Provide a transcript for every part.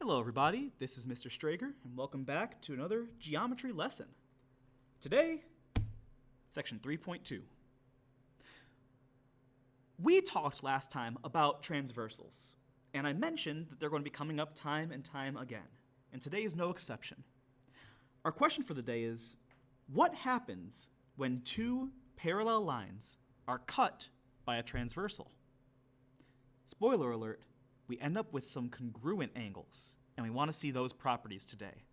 Hello everybody, this is Mr. Strager, and welcome back to another geometry lesson. Today, section 3.2. We talked last time about transversals, and I mentioned that they're going to be coming up time and time again, and today is no exception. Our question for the day is, what happens when two parallel lines are cut by a transversal? Spoiler alert, we end up with some congruent angles, and we want to see those properties today.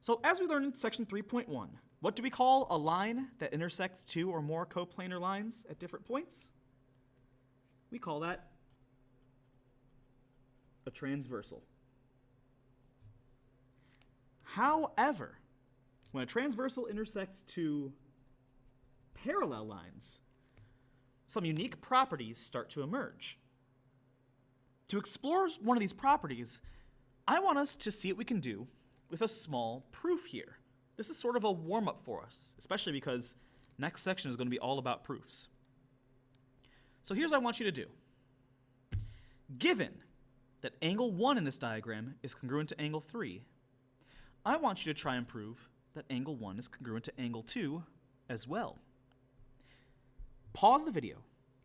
So as we learned in section 3.1, what do we call a line that intersects two or more coplanar lines at different points? We call that a transversal. However, when a transversal intersects two parallel lines, some unique properties start to emerge. To explore one of these properties, I want us to see what we can do with a small proof here. This is sort of a warm-up for us, especially because next section is going to be all about proofs. So here's what I want you to do. Given that angle 1 in this diagram is congruent to angle 3, I want you to try and prove that angle 1 is congruent to angle 2 as well. Pause the video,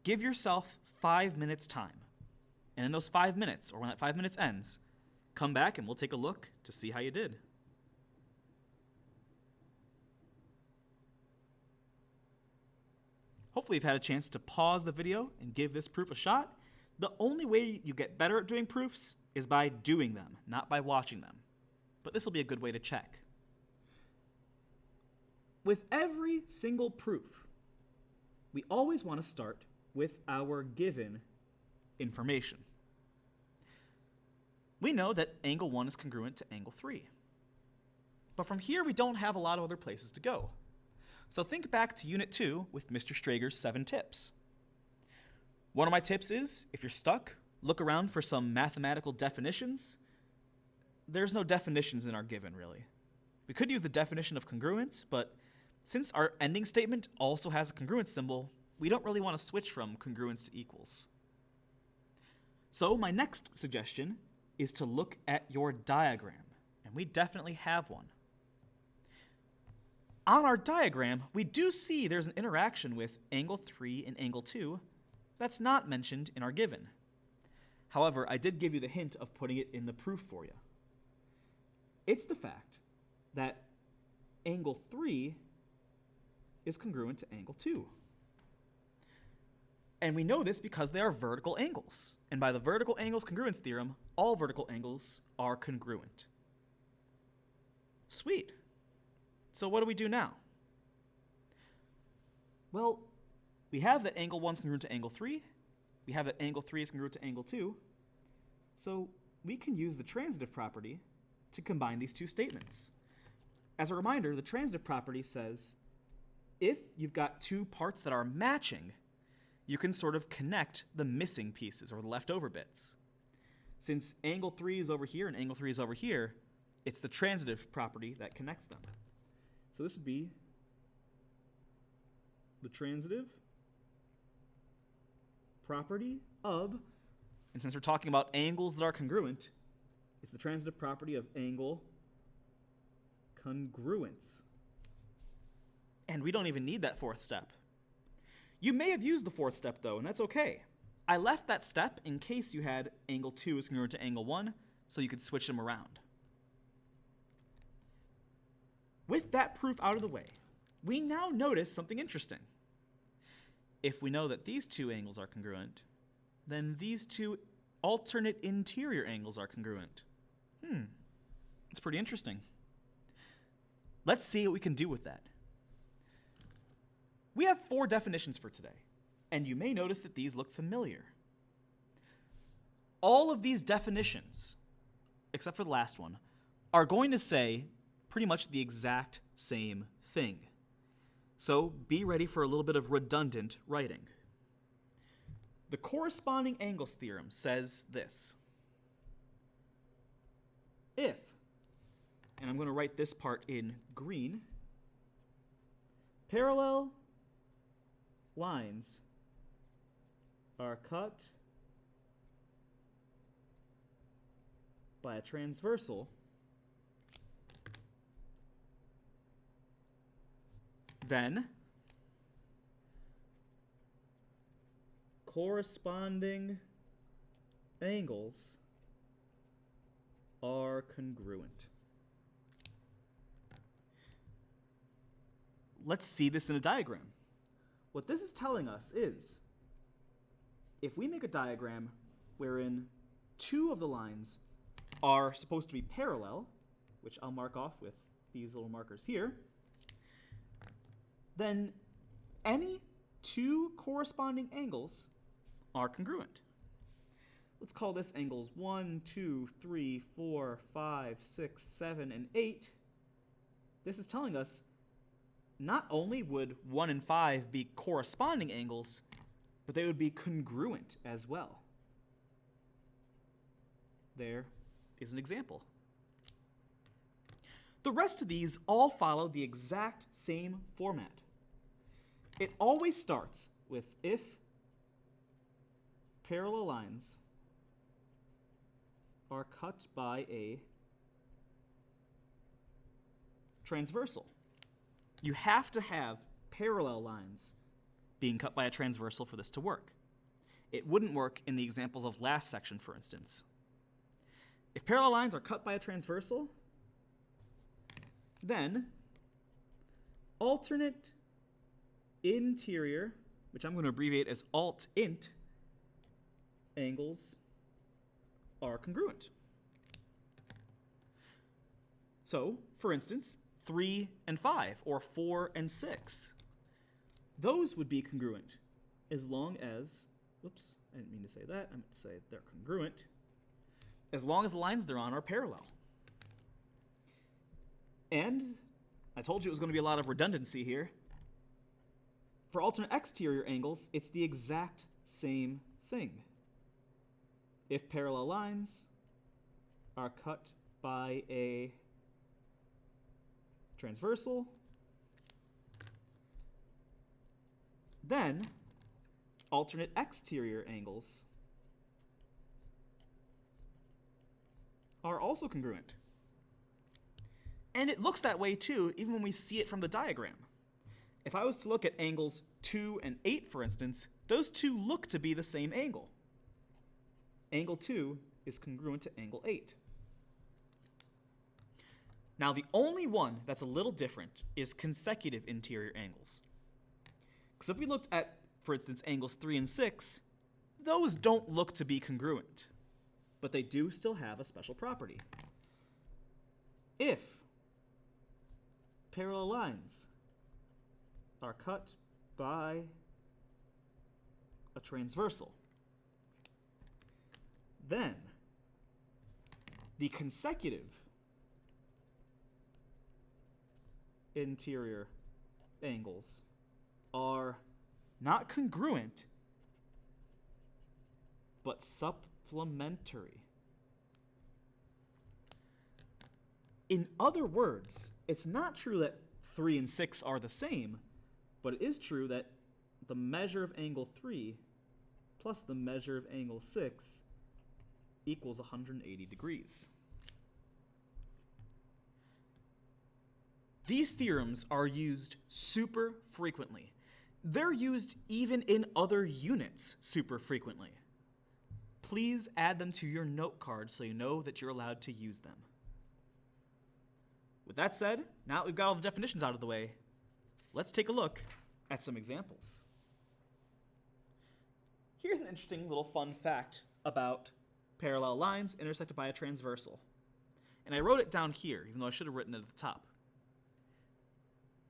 give yourself 5 minutes time, and in those 5 minutes, or when that 5 minutes ends, come back and we'll take a look to see how you did. Hopefully you've had a chance to pause the video and give this proof a shot. The only way you get better at doing proofs is by doing them, not by watching them. But this will be a good way to check. With every single proof, we always want to start with our given information. We know that angle 1 is congruent to angle 3. But from here, we don't have a lot of other places to go. So think back to Unit 2 with Mr. Strager's 7 tips. One of my tips is, if you're stuck, look around for some mathematical definitions. There's no definitions in our given, really. We could use the definition of congruence, but since our ending statement also has a congruence symbol, we don't really want to switch from congruence to equals. So my next suggestion is to look at your diagram, and we definitely have one. On our diagram, we do see there's an interaction with angle 3 and angle 2 that's not mentioned in our given. However, I did give you the hint of putting it in the proof for you. It's the fact that angle 3 is congruent to angle 2. And we know this because they are vertical angles. And by the vertical angles congruence theorem, all vertical angles are congruent. Sweet. So what do we do now? Well, we have that angle 1 is congruent to angle 3. We have that angle 3 is congruent to angle 2. So we can use the transitive property to combine these two statements. As a reminder, the transitive property says if you've got two parts that are matching, you can sort of connect the missing pieces or the leftover bits. Since angle 3 is over here and angle 3 is over here, it's the transitive property that connects them. So this would be the transitive property of, and since we're talking about angles that are congruent, it's the transitive property of angle congruence. And we don't even need that fourth step. You may have used the fourth step though, and that's okay. I left that step in case you had angle 2 is congruent to angle 1, so you could switch them around. With that proof out of the way, we now notice something interesting. If we know that these two angles are congruent, then these two alternate interior angles are congruent. It's pretty interesting. Let's see what we can do with that. We have 4 definitions for today, and you may notice that these look familiar. All of these definitions, except for the last one, are going to say pretty much the exact same thing. So be ready for a little bit of redundant writing. The corresponding angles theorem says this. If, and I'm going to write this part in green, parallel lines are cut by a transversal, then corresponding angles are congruent. Let's see this in a diagram. What this is telling us is, if we make a diagram wherein two of the lines are supposed to be parallel, which I'll mark off with these little markers here, then any two corresponding angles are congruent. Let's call this angles 1, 2, 3, 4, 5, 6, 7, and 8. This is telling us not only would 1 and 5 be corresponding angles, but they would be congruent as well. There is an example. The rest of these all follow the exact same format. It always starts with if parallel lines are cut by a transversal. You have to have parallel lines being cut by a transversal for this to work. It wouldn't work in the examples of last section, for instance. If parallel lines are cut by a transversal, then alternate interior, which I'm going to abbreviate as alt-int, angles are congruent. So, for instance, 3 and 5, or 4 and 6. Those would be congruent as long as, whoops, I didn't mean to say that, I meant to say they're congruent, as long as the lines they're on are parallel. And I told you it was going to be a lot of redundancy here. For alternate exterior angles, it's the exact same thing. If parallel lines are cut by a transversal, then alternate exterior angles are also congruent. And it looks that way too, even when we see it from the diagram. If I was to look at angles 2 and 8, for instance, those two look to be the same angle. Angle 2 is congruent to angle 8. Now, the only one that's a little different is consecutive interior angles. Because if we looked at, for instance, angles 3 and 6, those don't look to be congruent, but they do still have a special property. If parallel lines are cut by a transversal, then the consecutive interior angles are not congruent, but supplementary. In other words, it's not true that 3 and 6 are the same, but it is true that the measure of angle 3 plus the measure of angle 6 equals 180 degrees. These theorems are used super frequently. They're used even in other units super frequently. Please add them to your note card so you know that you're allowed to use them. With that said, now that we've got all the definitions out of the way, let's take a look at some examples. Here's an interesting little fun fact about parallel lines intersected by a transversal. And I wrote it down here, even though I should have written it at the top.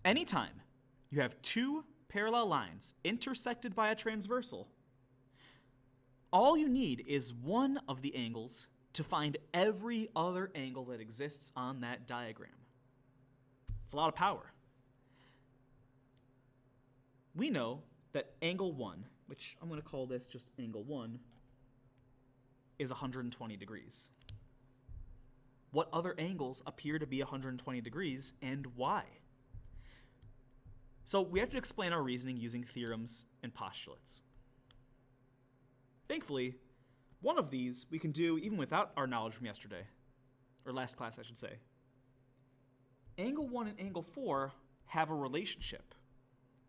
Anytime you have two parallel lines intersected by a transversal, all you need is one of the angles to find every other angle that exists on that diagram. It's a lot of power. We know that angle 1, which I'm going to call this just angle 1, is 120 degrees. What other angles appear to be 120 degrees and why? So we have to explain our reasoning using theorems and postulates. Thankfully, one of these we can do even without our knowledge from yesterday, or last class I should say, angle 1 and angle 4 have a relationship.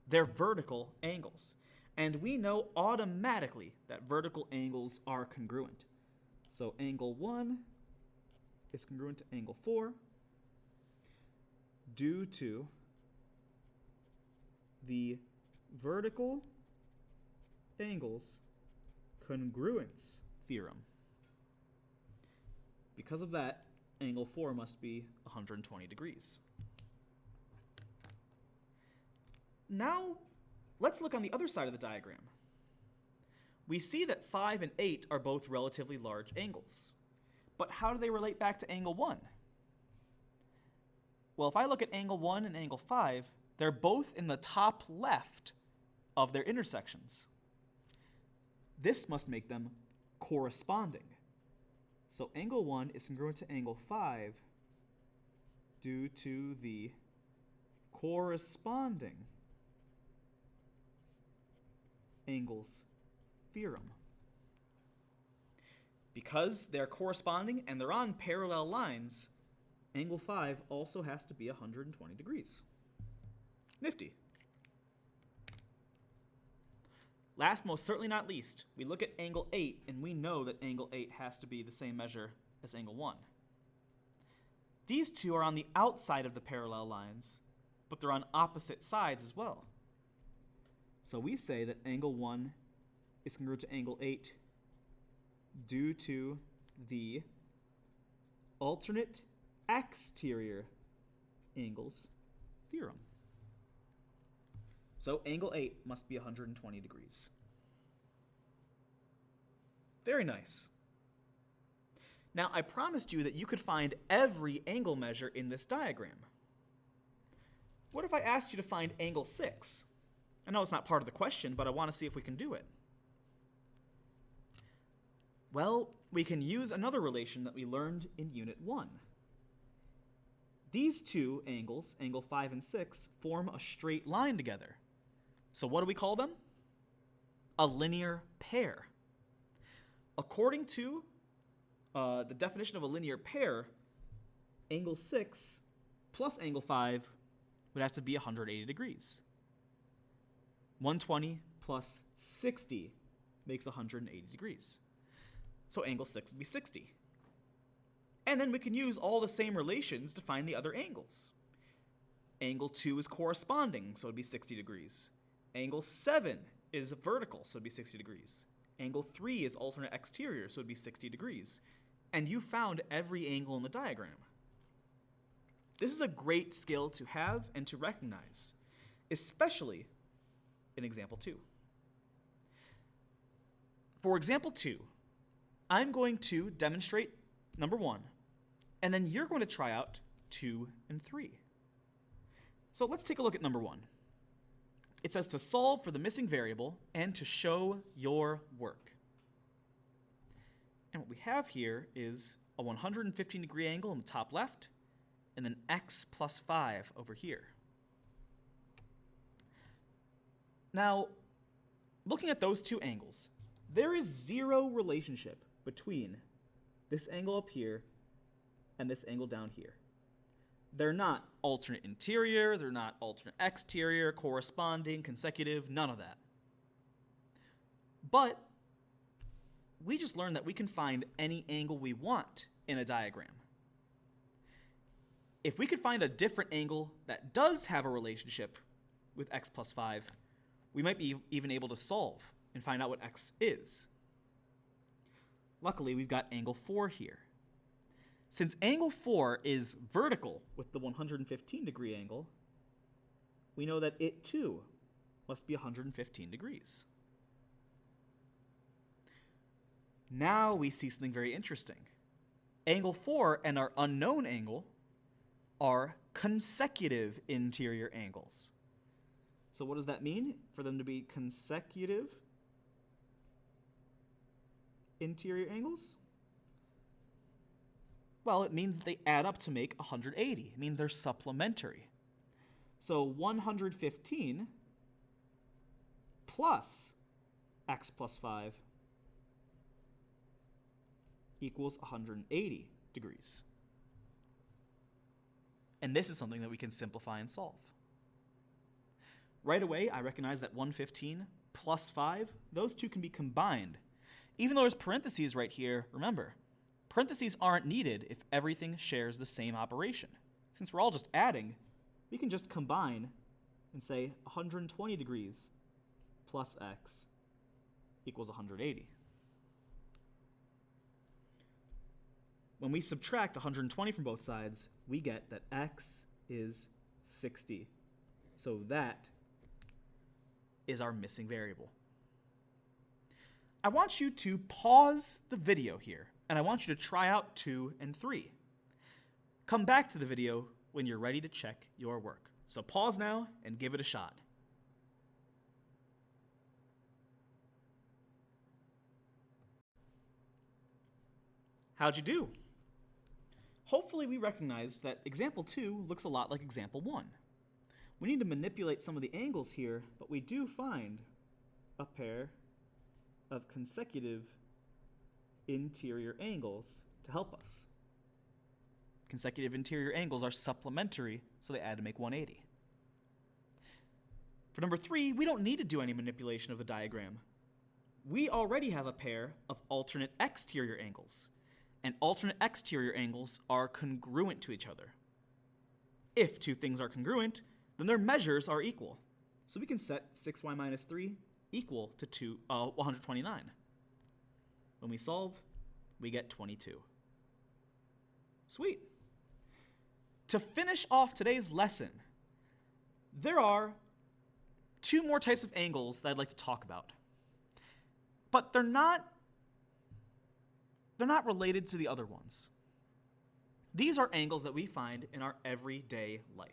They're vertical angles. And we know automatically that vertical angles are congruent. So angle 1 is congruent to angle 4 due to the vertical angles congruence theorem. Because of that, angle 4 must be 120 degrees. Now, let's look on the other side of the diagram. We see that 5 and 8 are both relatively large angles. But how do they relate back to angle 1? Well, if I look at angle 1 and angle 5, they're both in the top left of their intersections. This must make them corresponding. So angle 1 is congruent to angle 5 due to the corresponding angles theorem. Because they're corresponding and they're on parallel lines, angle 5 also has to be 120 degrees. Nifty. Last, most certainly not least, we look at angle 8, and we know that angle 8 has to be the same measure as angle 1. These two are on the outside of the parallel lines, but they're on opposite sides as well. So we say that angle 1 is congruent to angle 8 due to the alternate exterior angles theorem. So angle 8 must be 120 degrees. Very nice. Now, I promised you that you could find every angle measure in this diagram. What if I asked you to find angle 6? I know it's not part of the question, but I want to see if we can do it. Well, we can use another relation that we learned in Unit 1. These two angles, angle 5 and 6, form a straight line together. So what do we call them? A linear pair. According to the definition of a linear pair, angle 6 plus angle 5 would have to be 180 degrees. 120 plus 60 makes 180 degrees. So angle 6 would be 60. And then we can use all the same relations to find the other angles. Angle 2 is corresponding, so it'd be 60 degrees. Angle 7 is vertical, so it'd be 60 degrees. Angle 3 is alternate exterior, so it'd be 60 degrees. And you found every angle in the diagram. This is a great skill to have and to recognize, especially in example 2. For example 2, I'm going to demonstrate number 1, and then you're going to try out 2 and 3. So let's take a look at number 1. It says to solve for the missing variable and to show your work. And what we have here is a 115 degree angle in the top left, and then x plus 5 over here. Now, looking at those two angles, there is zero relationship between this angle up here and this angle down here. They're not alternate interior, they're not alternate exterior, corresponding, consecutive, none of that. But we just learned that we can find any angle we want in a diagram. If we could find a different angle that does have a relationship with x plus 5, we might be even able to solve and find out what x is. Luckily, we've got angle 4 here. Since angle 4 is vertical with the 115 degree angle, we know that it too must be 115 degrees. Now we see something very interesting. Angle 4 and our unknown angle are consecutive interior angles. So what does that mean for them to be consecutive interior angles? Well, it means that they add up to make 180. It means they're supplementary. So 115 plus x plus 5 equals 180 degrees. And this is something that we can simplify and solve. Right away, I recognize that 115 plus 5, those two can be combined. Even though there's parentheses right here, remember, parentheses aren't needed if everything shares the same operation. Since we're all just adding, we can just combine and say 120 degrees plus x equals 180. When we subtract 120 from both sides, we get that x is 60. So that is our missing variable. I want you to pause the video here, and I want you to try out 2 and 3. Come back to the video when you're ready to check your work. So pause now and give it a shot. How'd you do? Hopefully we recognized that example 2 looks a lot like example 1. We need to manipulate some of the angles here, but we do find a pair of consecutive interior angles to help us. Consecutive interior angles are supplementary, so they add to make 180. For number 3, we don't need to do any manipulation of the diagram. We already have a pair of alternate exterior angles, and alternate exterior angles are congruent to each other. If two things are congruent, then their measures are equal. So we can set 6y minus 3 equal to 129. When we solve, we get 22. Sweet. To finish off today's lesson, there are 2 more types of angles that I'd like to talk about. But they're not related to the other ones. These are angles that we find in our everyday life.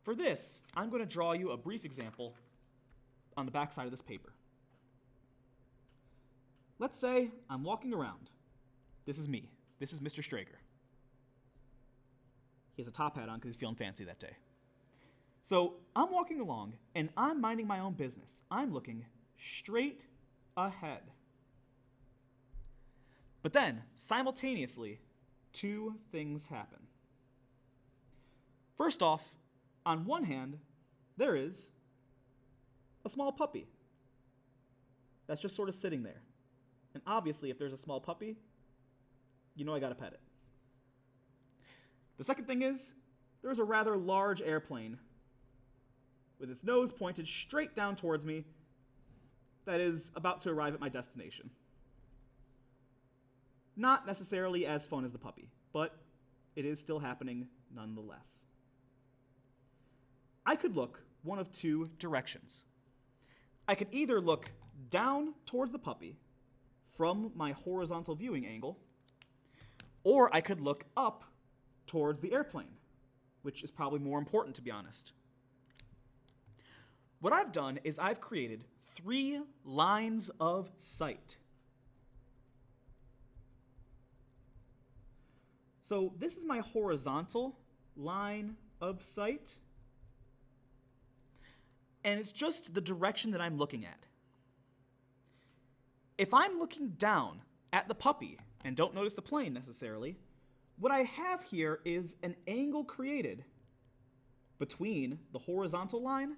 For this, I'm going to draw you a brief example on the back side of this paper. Let's say I'm walking around. This is me. This is Mr. Strager. He has a top hat on because he's feeling fancy that day. So I'm walking along, and I'm minding my own business. I'm looking straight ahead. But then, simultaneously, 2 things happen. First off, on one hand, there is a small puppy that's just sort of sitting there. And obviously, if there's a small puppy, you know I gotta pet it. The second thing is, there's a rather large airplane with its nose pointed straight down towards me that is about to arrive at my destination. Not necessarily as fun as the puppy, but it is still happening nonetheless. I could look one of 2 directions. I could either look down towards the puppy from my horizontal viewing angle, or I could look up towards the airplane, which is probably more important, to be honest. What I've done is I've created 3 lines of sight. So this is my horizontal line of sight, and it's just the direction that I'm looking at. If I'm looking down at the puppy and don't notice the plane necessarily, what I have here is an angle created between the horizontal line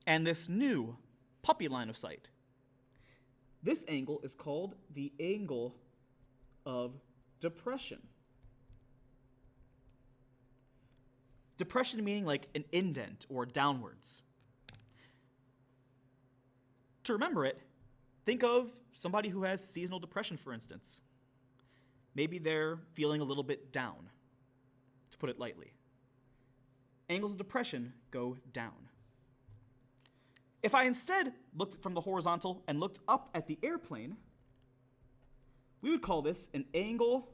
and this new puppy line of sight. This angle is called the angle of depression. Depression meaning like an indent or downwards. To remember it, think of somebody who has seasonal depression, for instance. Maybe they're feeling a little bit down, to put it lightly. Angles of depression go down. If I instead looked from the horizontal and looked up at the airplane, we would call this an angle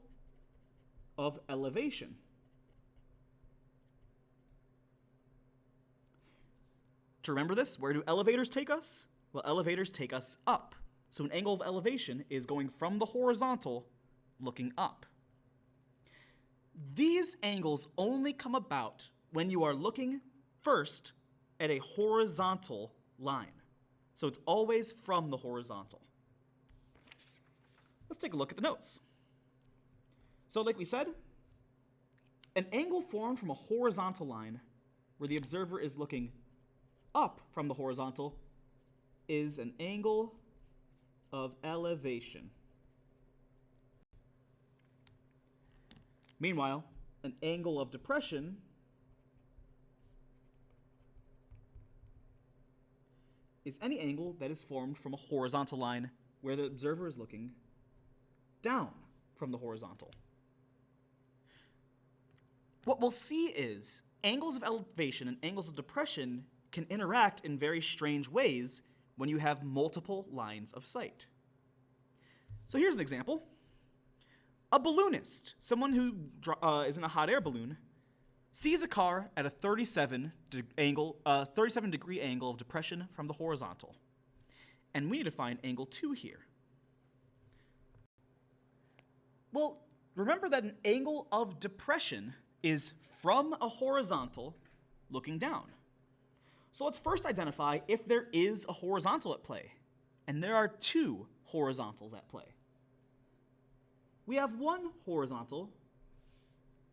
of elevation. To remember this, where do elevators take us? Well, elevators take us up. So an angle of elevation is going from the horizontal, looking up. These angles only come about when you are looking first at a horizontal line. So it's always from the horizontal. Let's take a look at the notes. So like we said, An angle formed from a horizontal line where the observer is looking up from the horizontal is an angle of elevation. Meanwhile, an angle of depression is any angle that is formed from a horizontal line where the observer is looking down from the horizontal. What we'll see is angles of elevation and angles of depression can interact in very strange ways when you have multiple lines of sight. So here's an example. A balloonist, someone who is in a hot air balloon, sees a car at a 37 degree angle of depression from the horizontal. And we need to find angle 2 here. Well, remember that an angle of depression is from a horizontal looking down. So let's first identify if there is a horizontal at play. And there are 2 horizontals at play. We have one horizontal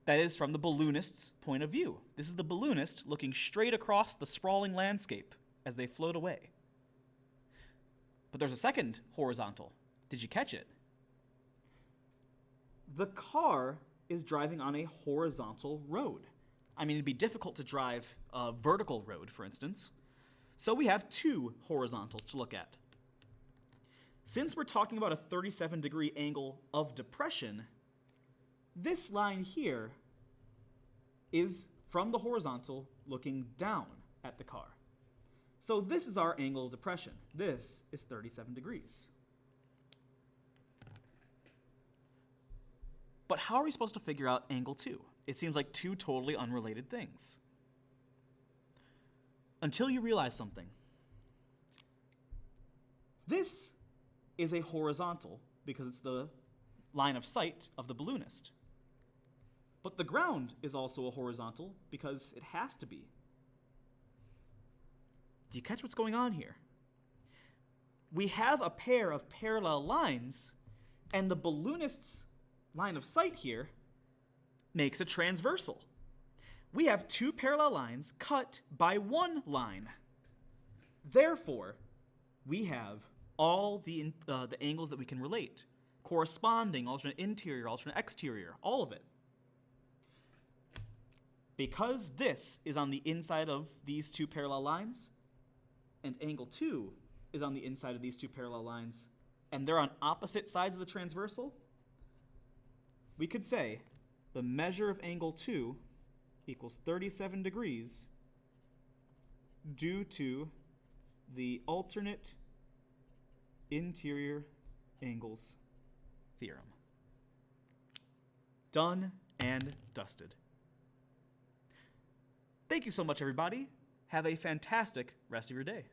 that is from the balloonist's point of view. This is the balloonist looking straight across the sprawling landscape as they float away. But there's a second horizontal. Did you catch it? The car is driving on a horizontal road. I mean, it'd be difficult to drive a vertical road, for instance. So we have 2 horizontals to look at. Since we're talking about a 37 degree angle of depression, this line here is from the horizontal looking down at the car. So this is our angle of depression. This is 37 degrees. But how are we supposed to figure out angle 2? It seems like 2 totally unrelated things. Until you realize something. This is a horizontal because it's the line of sight of the balloonist. But the ground is also a horizontal because it has to be. Do you catch what's going on here? We have a pair of parallel lines, and the balloonist's line of sight here makes a transversal. We have 2 parallel lines cut by one line. Therefore, we have all the angles that we can relate. Corresponding, alternate interior, alternate exterior, all of it. Because this is on the inside of these 2 parallel lines, and angle 2 is on the inside of these 2 parallel lines, and they're on opposite sides of the transversal, we could say the measure of angle 2 equals 37 degrees due to the alternate interior angles theorem. Done and dusted. Thank you so much, everybody. Have a fantastic rest of your day.